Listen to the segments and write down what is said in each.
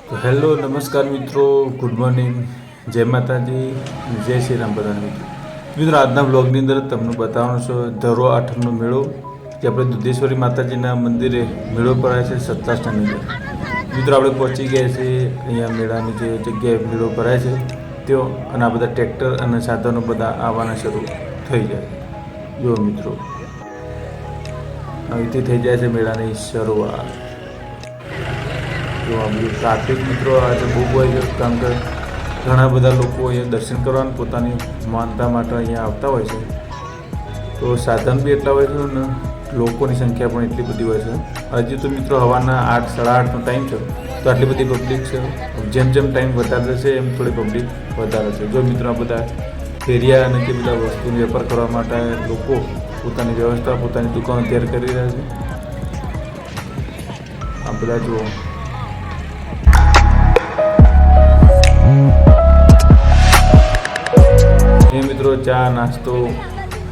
તો હેલો નમસ્કાર મિત્રો, ગુડ મોર્નિંગ, જય માતાજી, જય શ્રી રામ બધાને મિત્રો આજના બ્લોગની અંદર તમને બતાવવાનો છે ધરો આઠમનો મેળો જે આપણે દુધેશ્વરી માતાજીના મંદિરે મેળો ભરાય છે સતલાસની અંદર. મિત્રો આપણે પહોંચી ગયા છીએ અહીંયા મેળાની જે જગ્યાએ મેળો ભરાય છે તેઓ, અને આ બધા ટ્રેક્ટર અને સાધનો બધા આવવાના શરૂ થઈ જાય. જો મિત્રો અહીંથી થઈ જાય છે મેળાની શરૂઆત. તો આ બધું ટ્રાફિક મિત્રો આજે બહુ હોય છે, કારણ કે ઘણા બધા લોકો અહીંયા દર્શન કરવાનું પોતાની માનતા માટે અહીંયા આવતા હોય છે. તો સાધન બી એટલા હોય છે અને લોકોની સંખ્યા પણ એટલી બધી હોય છે. હજી તો મિત્રો સવારના 8-8:30નો ટાઈમ છે, તો આટલી બધી પબ્લિક છે. જેમ જેમ ટાઈમ વધારે છે એમ થોડી પબ્લિક વધારે છે. જો મિત્રો આ બધા ફેરિયા અને જે બધા વસ્તુનો વેપાર કરવા માટે લોકો પોતાની વ્યવસ્થા, પોતાની દુકાનો તૈયાર કરી રહ્યા છે. આ બધા જુઓ, એ મિત્રો ચા, નાસ્તો,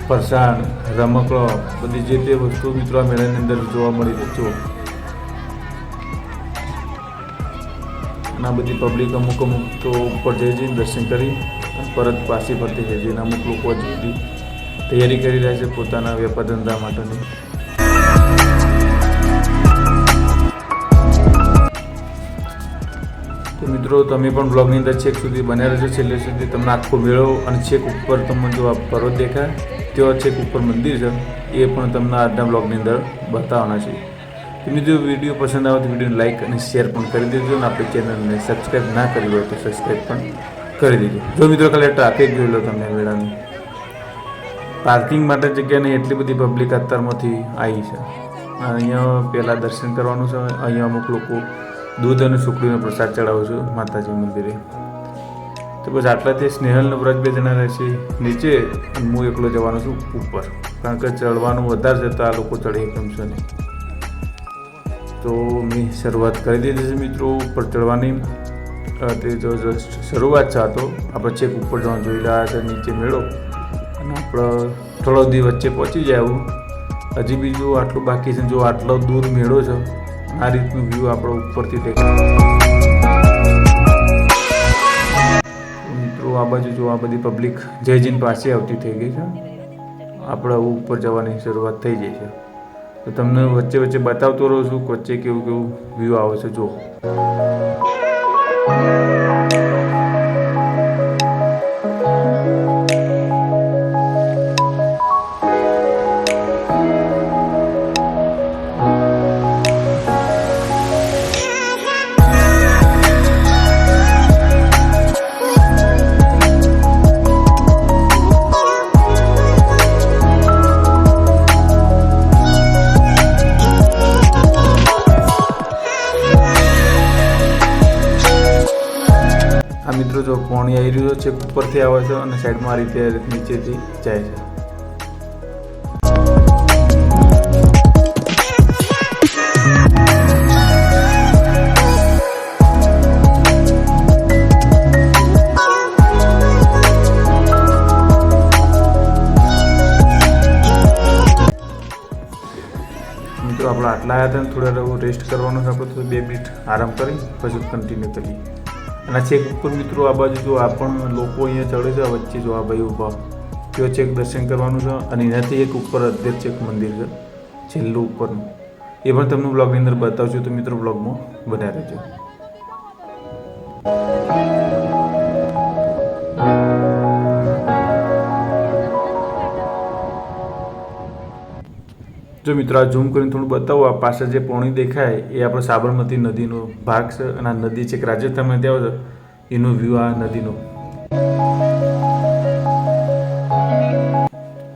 ફરસાણ, રમકડો, બધી જે તે વસ્તુ મિત્રો આ મેળાની અંદર જોવા મળી રહી છે. અને આ બધી પબ્લિક અમુક તો ઉપર જઈને દર્શન કરી પરત પાછી ફરતી છે. જેને અમુક લોકો હજુ બધી તૈયારી કરી રહ્યા છે પોતાના વેપાર ધંધા માટેની. તો મિત્રો તમે પણ બ્લોગની અંદર છેક સુધી બન્યા રહેજો, છેલ્લે સુધી તમને આખો મેળો અને છેક ઉપર તમને જો આ પર્વત દેખાય તેઓ છેક ઉપર મંદિર છે એ પણ તમને આજના બ્લોગની અંદર બતાવવાના છે. તો મિત્રો વિડીયો પસંદ આવે તો વિડીયોને લાઇક અને શેર પણ કરી દેજો, અને આપણી ચેનલને સબસ્ક્રાઈબ ના કરી હોય તો સબસ્ક્રાઈબ પણ કરી દેજો. જો મિત્રો ખાલી ટ્રાફિક જોઈ લો તમે મેળાની. પાર્કિંગ માટે જગ્યા નહીં, એટલી બધી પબ્લિક અત્યારમાંથી આવી છે. અહીંયા પહેલાં દર્શન કરવાનું છે. અહીંયા અમુક લોકો દૂધ અને સુખડીનો પ્રસાદ ચડાવું છું માતાજી મંદિરે. તો બસ આટલાથી સ્નેહલ અને વ્રજ 2 જણા રહેશે નીચે, અને હું એકલો જવાનો છું ઉપર, કારણ કે ચડવાનું વધારે છે તો આ લોકો ચડે એકદમ છે નહીં. તો મેં શરૂઆત કરી દીધી છે મિત્રો ઉપર ચડવાની. તે જો જસ્ટ શરૂઆત છે. તો આપણે છેક ઉપર જવાનું જોઈ રહ્યા છે નીચે મેળો, અને આપણે થોડો દી વચ્ચે પહોંચી જાય એવું. હજી બીજું આટલું બાકી છે. જો આટલો દૂર મેળો છે, આ રીતનું વ્યૂ આપણો ઉપરથી દેખાય. મિત્રો આ બાજુ જો આ બધી પબ્લિક જયજીન પાસે આવતી થઈ ગઈ છે. આપણે ઉપર જવાની શરૂઆત થઈ જાય છે. તો તમને વચ્ચે વચ્ચે બતાવતો રહું છું વચ્ચે કેવું કેવું વ્યૂ આવે છે. જો મિત્રો જો પાણી આવી રહ્યું છે, ઉપરથી આવે છે અને સાઈડમાં આ રીતે નીચેથી જાય છે. મિત્રો આપણે આટલા આવ્યા હતા ને થોડા રેસ્ટ કરવાનો છે. આપણે તો 2 મિનિટ આરામ કરી પછી કન્ટિન્યુ કરીએ. અને છેક ઉપર મિત્રો આ બાજુ જો આ પણ લોકો અહીંયા ચડે છે. વચ્ચે જો આ ભાઈ ઊભા, તેઓ છેક દર્શન કરવાનું છે. અને એનાથી એક ઉપર અદ્ભુત છેક મંદિર છે છેલ્લું ઉપરનું, એ પણ તમને બ્લોગની અંદર બતાવશું. તો મિત્રો બ્લોગમાં બન્યા રહેજો. જો મિત્રો આ ઝૂમ કરીને થોડું બતાવો, આ પાછળ જે પાણી દેખાય એ આપણે સાબરમતી નદીનો ભાગ છે. અને આ નદી છે રાજસ્થાનમાં ત્યાં છે એનો વ્યૂ આ નદીનો.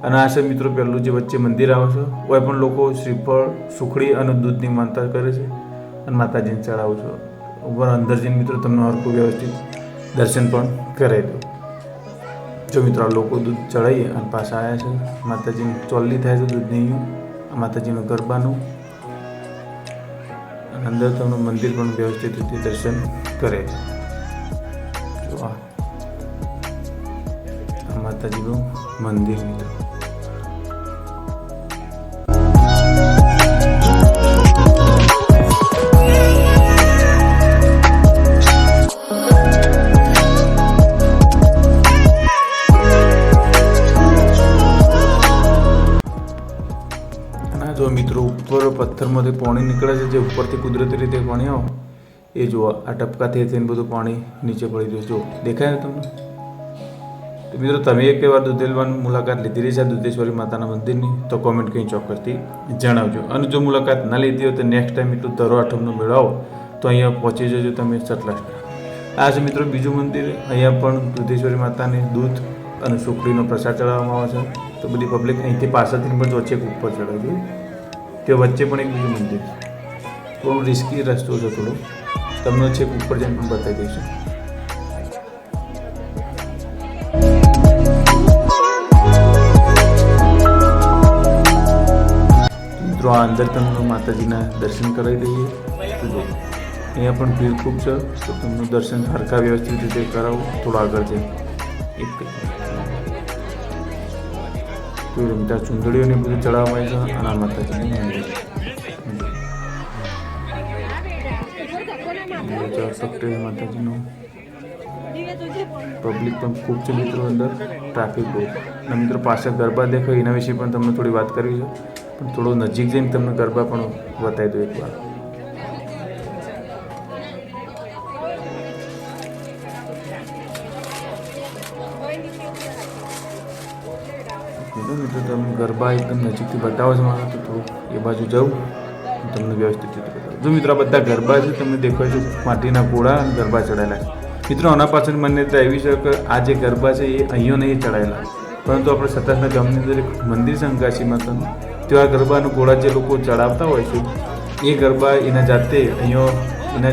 અને આ છે મિત્રો પહેલું જે વચ્ચે મંદિર આવે છે. કોઈ પણ લોકો શ્રીફળ, સુખડી અને દૂધની માનતા કરે છે અને માતાજીને ચડાવું છે. ઉપર અંદર જઈને મિત્રો તમને હરખું વ્યવસ્થિત દર્શન પણ કરાવી દો. જો મિત્રો આ લોકો દૂધ ચડાવીએ અને પાછા આવ્યા છે. માતાજીની ચોલ્લી થાય છે દૂધની, માતાજીનું ગરબાનું, અને અંદર તમને મંદિર પણ વ્યવસ્થિત રીતે દર્શન કરે. જો આ માતાજીનું મંદિર મિત્રો. પથ્થરમાંથી પાણી નીકળે છે, જે ઉપરથી કુદરતી રીતે પાણી આવો એ જુઓ. આ ટપકાથી થઈને બધું પાણી નીચે પડી ગયું. જો દેખાય તમને? તો મિત્રો, તમે એક વાર દુધેલવાની મુલાકાત લીધેલી છે દુધેશ્વરી માતાના મંદિરની તો કોમેન્ટ કંઈ ચોક્કસથી જણાવજો. અને જો મુલાકાત ના લીધી હોય તો નેક્સ્ટ ટાઈમ એટલું ધરો આઠમનો મેળો આવો તો અહીંયા પહોંચી જજો તમે સતલાસના. આ છે મિત્રો બીજું મંદિર. અહીંયા પણ દુધેશ્વરી માતાને દૂધ અને સુખડીનો પ્રસાદ ચડાવવામાં આવે છે. તો બધી પબ્લિક અહીંથી પાછળથી પણ વચ્ચે ઉપર ચડાવે છે. તે વચ્ચે પણ એક બીજું મંદિર. થોડું રિસ્કી રસ્તો છે થોડો, તમને છેક ઉપર જઈને પણ બતાવી દઈશું. મિત્રો, આ અંદર તમને માતાજીના દર્શન કરાવી દઈએ. તો જો અહીંયા પણ ભીડ ખૂબ છે, તો તમને દર્શન સરખા વ્યવસ્થિત રીતે કરાવું. થોડું આગળ છે એક કોઈ રમતા ચૂંદડીઓને બધું ચડાવવામાં આવે છે. અને આ માતાજીનું મંદિર માતાજીનું પબ્લિક પણ ખૂબ છે મિત્રો, અંદર ટ્રાફિક બહુ. અને મિત્રો પાછળ ગરબા દેખાય એના વિશે પણ તમને થોડી વાત કરવી છે, પણ થોડો નજીક જઈને તમને ગરબા પણ બતાવી દો એકવાર. મિત્રો તમે ગરબા એકદમ નજીકથી બતાવો છો મારે, તો થોડું એ બાજુ જાઉં તમને વ્યવસ્થિત રીતે બતાવું. જો મિત્રો, આ બધા ગરબા છે તમને દેખાય છે, માટીના ઘોડા અને ગરબા ચડાયેલા છે. મિત્રો, આના પાછળ માન્યતા એવી છે કે આ જે ગરબા છે એ અહીંયા નહીં ચડાયેલા, પરંતુ આપણે સતાસના ગામની અંદર એક મંદિર છે અંગાસી માતાનું, ત્યાં આ ગરબાનું ઘોડા જે લોકો ચડાવતા હોય છે એ ગરબા એના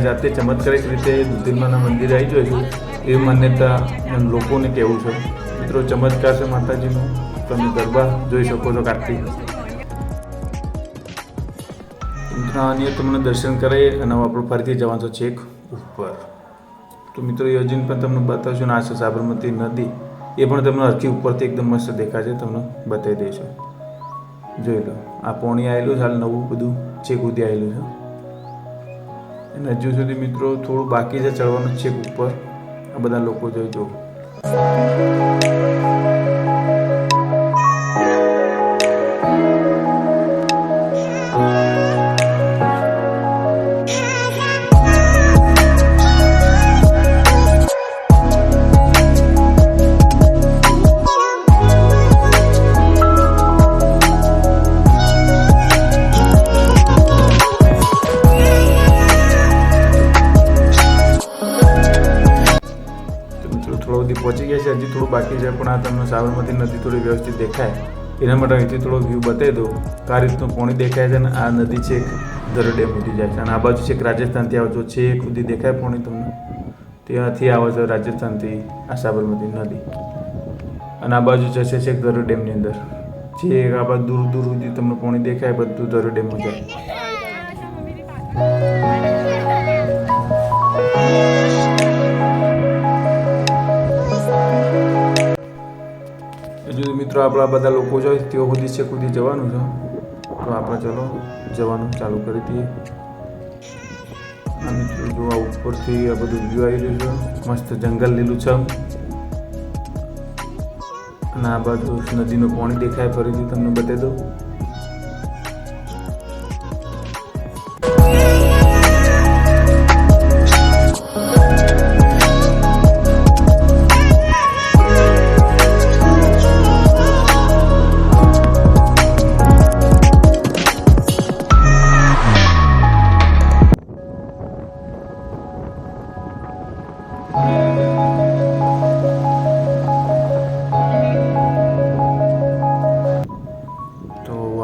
જાતે ચમત્કારિક રીતે દુધેલમાના મંદિરે આવી જાય છે. એવી માન્યતા લોકોને કહેવું છે. મિત્રો, ચમત્કાર છે માતાજીનો. તમે ગરબા જોઈ શકો છો કાર્તિક. મિત્રો, આની તમને દર્શન કરાવીએ અને આપણે ફરીથી જવાનું છે છેક ઉપર. તો મિત્રો, યોજન પણ તમને બતાવશું. આ છે સાબરમતી નદી, એ પણ તમને હરખી ઉપરથી એકદમ મસ્ત દેખાશે, તમને બતાવી દઈશું. જોઈ લો, આ પોણી આવેલું છે, હાલ નવું બધું છેક સુધી આવેલું છે. અને હજુ સુધી મિત્રો થોડું બાકી છે ચડવાનું છેક ઉપર. આ બધા લોકો જોઈ જો. પહોંચી ગયા છે, હજી થોડું બાકી છે, પણ આ તમને સાબરમતી નદી થોડી વ્યવસ્થિત દેખાય એના માટે અહીંથી થોડો વ્યૂ બતાવી દઉં. આ રીતનું પાણી દેખાય છે અને આ નદી છે ધરો ડેમ સુધી જાય છે. અને આ બાજુ છેક રાજસ્થાનથી આવે છે સુધી દેખાય પાણી તમને, ત્યાંથી આવે છે રાજસ્થાનથી આ સાબરમતી નદી. અને આ બાજુ જશે છેક ધરો ડેમની અંદર, જે આ બાજુ દૂર દૂર સુધી તમને પાણી દેખાય બધું ધરો ડેમમાં જાય. હજુ મિત્રો આપણા બધા લોકો જોઈએ તેઓ બધી છે કુદી જવાનું છે, તો આપણે ચલો જવાનું ચાલુ કરી દઈએ. આ મિત્રો જો આ ઉપરથી આ બધું વ્યૂ આવી રહ્યું છે, મસ્ત જંગલ લીલુંછમ અને આ બાજુ નદીનું પાણી દેખાય. ફરીથી તમને બતાવી દઉં.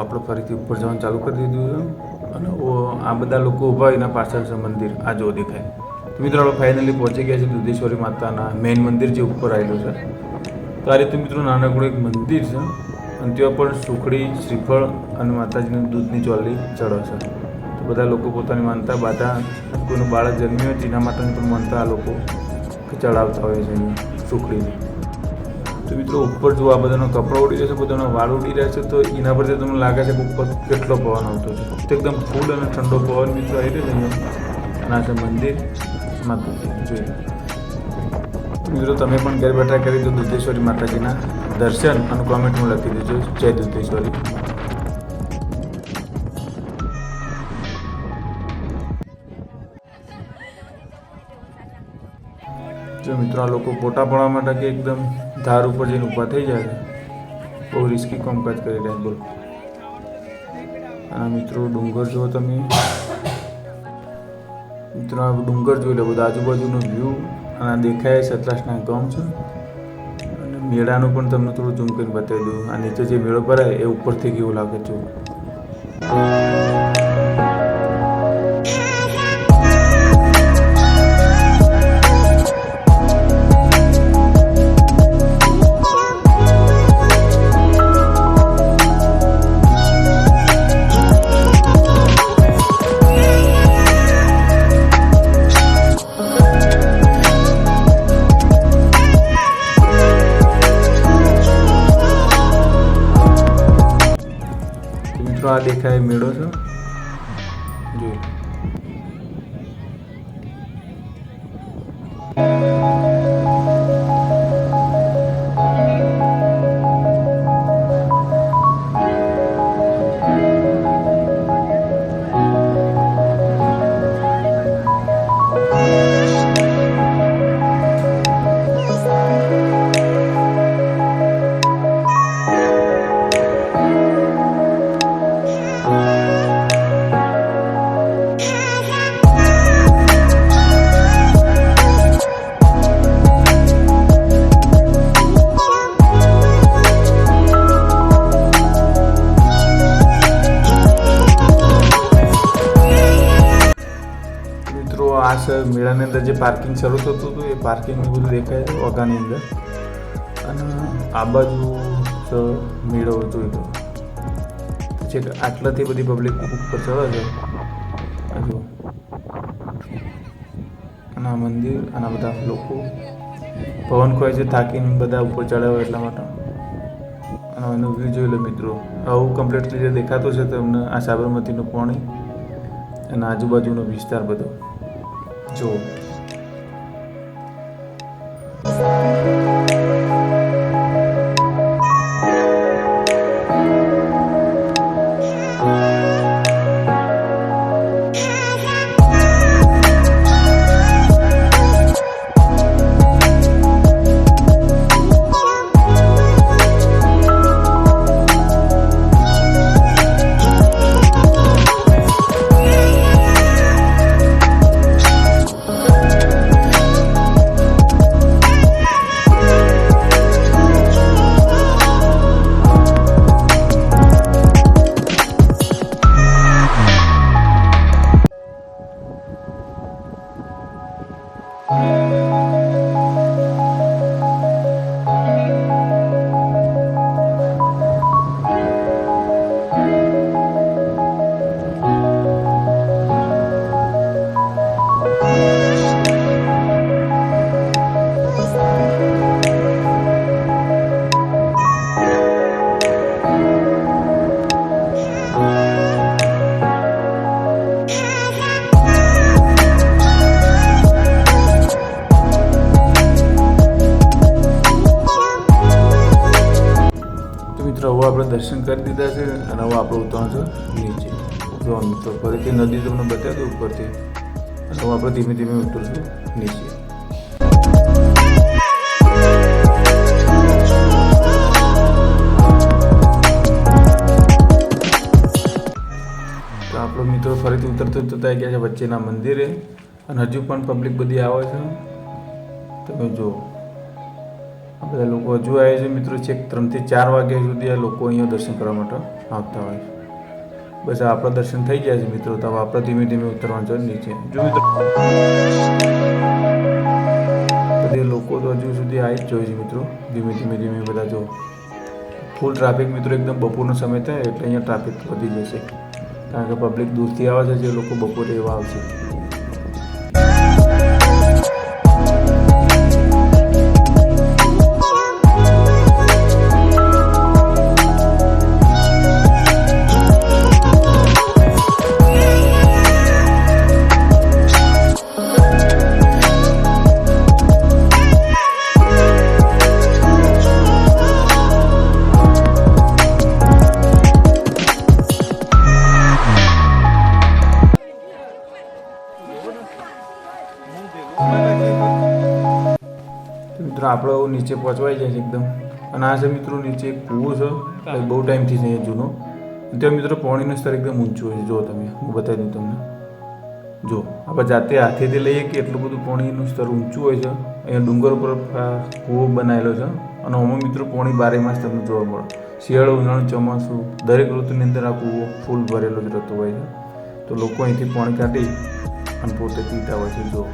આપણે ફરીથી ઉપર જવાનું ચાલુ કરી દીધું છે અને આ બધા લોકો ઊભા એના પાછળ છે મંદિર, આ જો દેખાય. તો મિત્રો આપણે ફાઇનલી પહોંચી ગયા છે દુધેશ્વરી માતાના મેઇન મંદિર જે ઉપર આવેલું છે. તો આ રીતે મિત્રો નાનકડું એક મંદિર છે અને ત્યાં પણ સુખડી, શ્રીફળ અને માતાજીનું દૂધની ચોલી ચડે છે. તો બધા લોકો પોતાની માનતા બાધા, કોઈનું બાળક જન્મ્યું હોય તેના માટેની પણ માનતા આ લોકો ચડાવતા હોય છે સુખડીની. તો મિત્રો ઉપર જો આ બધાનો કપડો ઉડી રહ્યો છે, બધાનો વાળ ઉડી રહ્યા છે, તો એના પરથી તમને લાગે છે કે ઉપર કેટલો પવન આવતો છે. તો એકદમ ફૂલ અને ઠંડો પવન મિત્રો આવી રહ્યો છે અહીંયા. અને આ છે મંદિર માતાજી જોઈએ. મિત્રો તમે પણ ઘર બેઠા કરી દો દુધેશ્વરી માતાજીના દર્શન અને કોમેન્ટમાં લખી દેજો જય દુધેશ્વરી. જો મિત્રો આ લોકો ફોટા પાડવા માટે કે એકદમ ધાર ઉપર જઈને ઊભા થઈ જાય છે, બહુ રિસ્કી કામકાજ કરી રહ્યા બોલ. અને મિત્રો ડુંગર જુઓ તમે, મિત્રો આ ડુંગર જોઈ લો, બધા આજુબાજુનો વ્યૂ. અને આ દેખાય સતલાસના ગામ છે. અને મેળાનું પણ તમને થોડું ઝૂમ કરીને બતાવી દઉં. આ નીચે જે મેળો ભરાય એ ઉપરથી કેવું લાગે છે. મિત્રો આ દેખાય મેળો છે, જો આ છે મેળાની અંદર જે પાર્કિંગ શરૂ થતું હતું એ પાર્કિંગનું બધું દેખાય છે વગાની અંદર. અને આ બાજુ મેળો જોઈ લો, પછી આટલાથી બધી પબ્લિક ઉપર ચડે છે. જો અને આ મંદિર અને બધા લોકો પવન ખોય છે, થાકીને બધા ઉપર ચડ્યા એટલા માટે. અને એનો વ્યૂ જોઈ લો મિત્રો, આવું કમ્પ્લીટલી જે દેખાતું છે તમને આ સાબરમતીનું પાણી અને આજુબાજુનો વિસ્તાર બધો જો. હવે આપણે દર્શન કરી દીધા છે અને હવે આપણે ઉતરવાનું છે નીચે. જો મિત્રો ફરીથી નદી તમને બતાવી દઉં ઉપરથી, અને હવે આપણે ધીમે ધીમે ઉતરશું નીચે. તો આપણો મિત્રો ફરીથી ઉતરતો આવી ગયા છે વચ્ચેના મંદિરે, અને હજુ પણ પબ્લિક બધી આવે છે. તમે જુઓ આ બધા લોકો હજુ આવે છે મિત્રો, છેક 3 થી 4 વાગ્યા સુધી આ લોકો અહીંયા દર્શન કરવા માટે આવતા હોય છે. બસ આપણા દર્શન થઈ ગયા છે મિત્રો, તો આપણે ધીમે ધીમે ઉતરવાનું છે નીચે. જો મિત્રો બધી લોકો તો હજુ સુધી આવી જ જોઈએ છે મિત્રો, ધીમે ધીમે બધા જો. ફૂલ ટ્રાફિક મિત્રો, એકદમ બપોરનો સમય થાય એટલે અહીંયા ટ્રાફિક વધી જશે, કારણ કે પબ્લિક દૂરથી આવે છે, જે લોકો બપોરે એવા આવશે. મિત્રો આપણો નીચે પહોંચવાઈ જાય છે એકદમ. અને આ છે મિત્રો નીચે એક કૂવો છે, બહુ ટાઈમથી છે જૂનો. ત્યાં મિત્રો પાણીનું સ્તર એકદમ ઊંચું હોય છે. જો તમે, હું બતાવી દઉં તમને. જો આપણે જાતે હાથેથી લઈએ કે એટલું બધું પાણીનું સ્તર ઊંચું હોય છે. અહીંયા ડુંગર ઉપર કૂવો બનાવેલો છે અને આમાં મિત્રો પાણી 12 માસ તમને જોવા મળે. શિયાળો, ઉનાળો, ચોમાસું દરેક ઋતુની અંદર આ કૂવો ફૂલ ભરેલો જ રહેતો હોય છે. તો લોકો અહીંથી પાણી કાઢી અને પોતે પીતા હોય છે. જો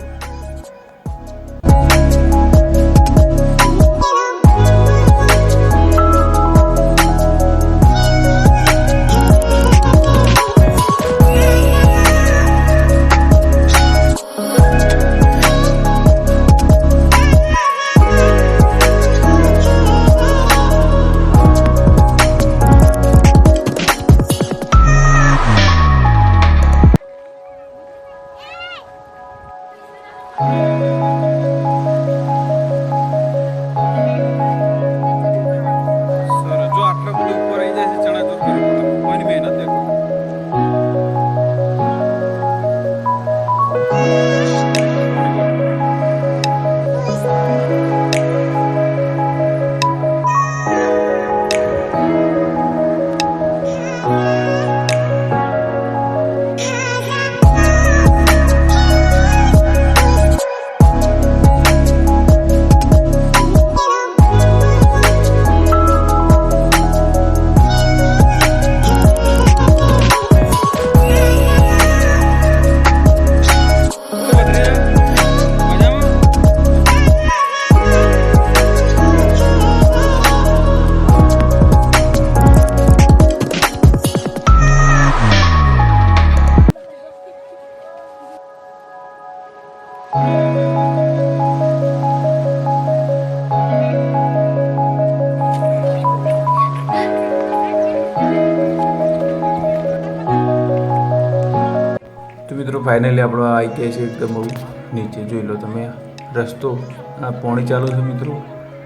ફાઇનલી આપણો આવી ગયા છે એકદમ નીચે. જોઈ લો તમે રસ્તો. આ પાણી ચાલુ છે મિત્રો,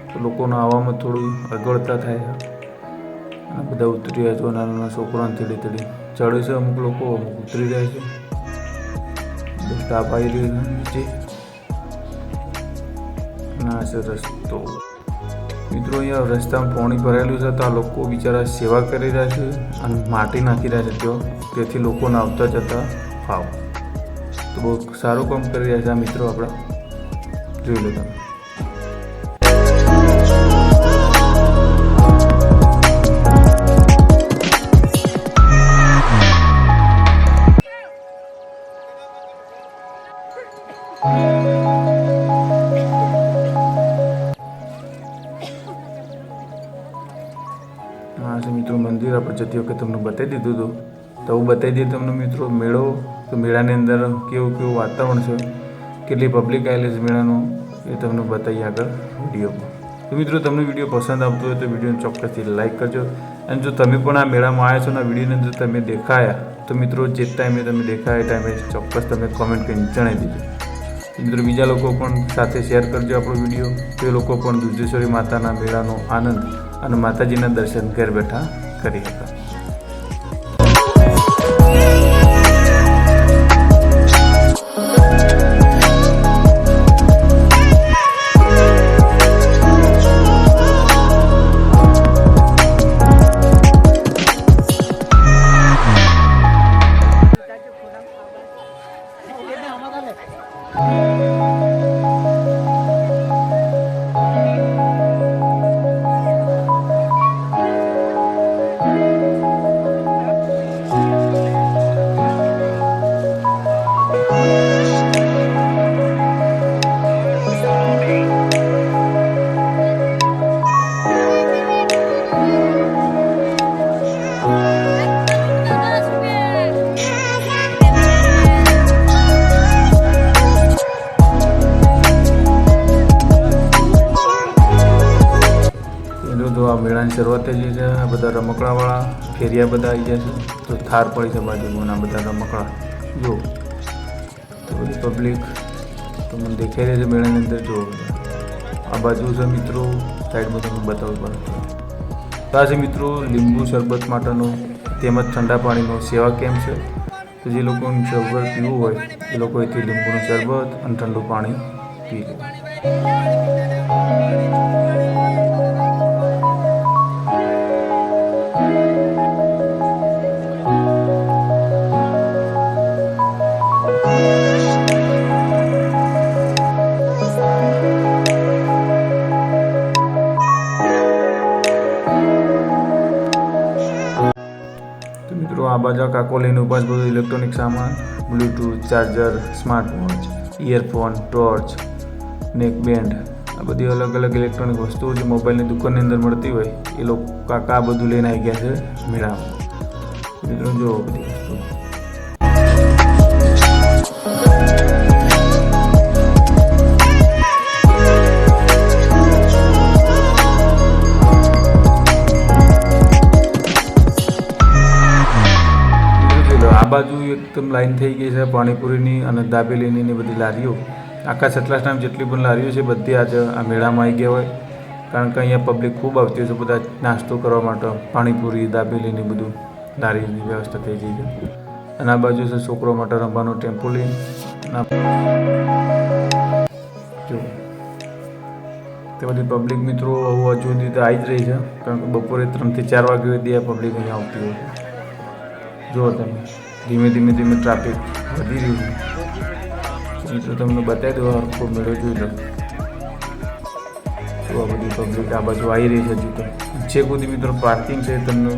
તો લોકોને આવવામાં થોડી અગવડતા થાય છે. આ બધા ઉતરી રહ્યા છો, નાના નાના છોકરાને થેડી થેડી ચડે છે. અમુક લોકો અમુક ઉતરી રહ્યા છે. સ્ટાફ આવી રહ્યો છે નીચે. ના છે રસ્તો મિત્રો. અહીંયા રસ્તામાં પાણી ભરાયેલું છે, તો આ લોકો બિચારા સેવા કરી રહ્યા છે અને માટી નાખી રહ્યા છે ત્યાં, તેથી લોકોને આવતા જતા ફાવ. તો બહુ સારું કામ કરી રહ્યા છે આ મિત્રો આપણા. જોઈ લો તમે. હા છે મિત્રો મંદિર. આપણે જતી વખતે તમને બતાવી દીધું હતું, તો હું બતાવી દઈએ તમને મિત્રો મેળો. તો મેળાની અંદર કેવું વાતાવરણ છે, કેટલી પબ્લિક આવેલી છે મેળાનો, એ તમને બતાવીએ આગળ વિડીયોમાં. તો મિત્રો તમને વિડીયો પસંદ આવતો હોય તો વિડીયોને ચોક્કસથી લાઇક કરજો. અને જો તમે પણ આ મેળામાં આવ્યા છો ને આ વિડીયોની અંદર તમે દેખાયા, તો મિત્રો જે ટાઈમે તમે દેખાયા એ ટાઈમે ચોક્કસ તમે કોમેન્ટ કરીને જણાવી દીધો. મિત્રો બીજા લોકો પણ સાથે શેર કરજો આપણો વિડીયો, તે લોકો પણ દુધેશ્વરી માતાના મેળાનો આનંદ અને માતાજીના દર્શન ઘર બેઠા કરી હતા. મેળાની શરૂઆત થઈ છે. આ બધા રમકડાવાળા ફેરિયા બધા આવી ગયા છે. તો થાર પડી છે બાજુમાં, આ બધા રમકડા જો. તો બધી પબ્લિક તમને દેખાઈ રહી છે મેળાની અંદર. જો આ બાજુ છે મિત્રો, સાઈડમાં તમને બતાવવું પડે. તો આ છે મિત્રો લીંબુ શરબત માટેનો તેમજ ઠંડા પાણીનો સેવા કેમ્પ છે. તો જે લોકોને શરબત પીવું હોય એ લોકો અહીંથી લીંબુનું શરબત અને ઠંડુ પાણી પી લે. મિત્રો આ બાજુ કાકો લઈને ઉભા છે બધું ઇલેક્ટ્રોનિક સામાન, Bluetooth, charger, smart watch, earphone, torch, નેક બેન્ડ, આ બધી અલગ અલગ ઇલેક્ટ્રોનિક વસ્તુઓ જે મોબાઈલની દુકાનની અંદર મળતી હોય એ લોકો કાકા આ બધું લઈને આવી ગયા છે મેળામાં. મિત્રો જુઓ બધી વસ્તુ. આ બાજુ એકદમ લાઈન થઈ ગઈ છે પાણીપુરીની અને દાબેલીની બધી લારીઓ. આખા સતલાસનામ જેટલી પણ લારીઓ છે બધી આજે આ મેળામાં આવી ગયા હોય, કારણ કે અહીંયા પબ્લિક ખૂબ આવતી હોય છે બધા નાસ્તો કરવા માટે. પાણીપુરી, દાબેલીની બધું લારીની વ્યવસ્થા થઈ ગઈ છે. અને આ બાજુ છે છોકરો માટે રમવાનો ટેમ્પોલિન. જો તે બધી પબ્લિક મિત્રો હજુ સુધી તો આવી જ રહી છે, કારણ કે બપોરે 3 થી 4 વાગ્યા સુધી આ પબ્લિક અહીંયા આવતી હોય છે. જુઓ તમે ધીમે ધીમે ટ્રાફિક વધી રહ્યું છે. મિત્રો તમને બતાવી દો, આખો મેળો જોઈ લો. તો આ બધી પબ્લિક આ બાજુ આવી રહી છે. હજુ તો છે કુદી મિત્રો પાર્કિંગ છે, તમને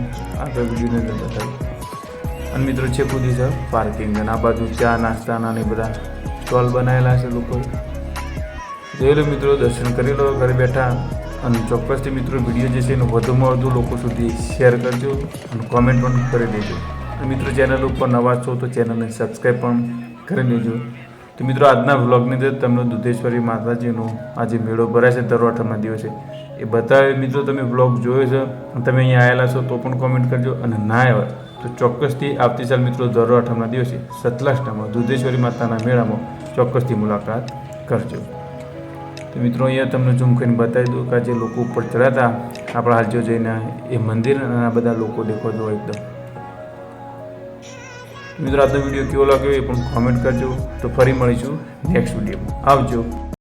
આગળ વિડીયોને બતાવ્યું. અને મિત્રો છે કુદી છે પાર્કિંગ, અને આ બાજુ ચા નાસ્તાના ને બધા સ્ટોલ બનાવેલા છે લોકો. જોઈ લો મિત્રો, દર્શન કરી લો ઘરે બેઠા. અને ચોક્કસથી મિત્રો વિડીયો જે છે એનું વધુમાં વધુ લોકો સુધી શેર કરજો અને કોમેન્ટ પણ કરી દેજો. મિત્રો ચેનલ ઉપર નવા છો તો ચેનલને સબસ્ક્રાઈબ પણ કરી લેજો. તો મિત્રો આજના વ્લોગની અંદર તમને દુધેશ્વરી માતાજીનો આજે મેળો ભરાય છે દર 8મના દિવસે એ બતાવે. મિત્રો તમે વ્લોગ જોયો છે, તમે અહીંયા આવેલા છો તો પણ કોમેન્ટ કરજો, અને ના આવ્યા તો ચોક્કસથી આવતી સાલ મિત્રો દર 8મના દિવસે સતલાસનામાં દુધેશ્વરી માતાના મેળામાં ચોક્કસથી મુલાકાત કરજો. તો મિત્રો અહીંયા તમને ઝૂમ કરીને બતાવી દઉં કે જે લોકો ઉપર ચડ્યા હતા આપણા હાજર જઈને એ મંદિર અને આ બધા લોકો દેખો જો એકદમ. મિત્રો આજનો વિડીયો કેવો લાગ્યો એ પણ કોમેન્ટ કરજો. તો ફરી મળીશું નેક્સ્ટ વિડીયોમાં. આવજો.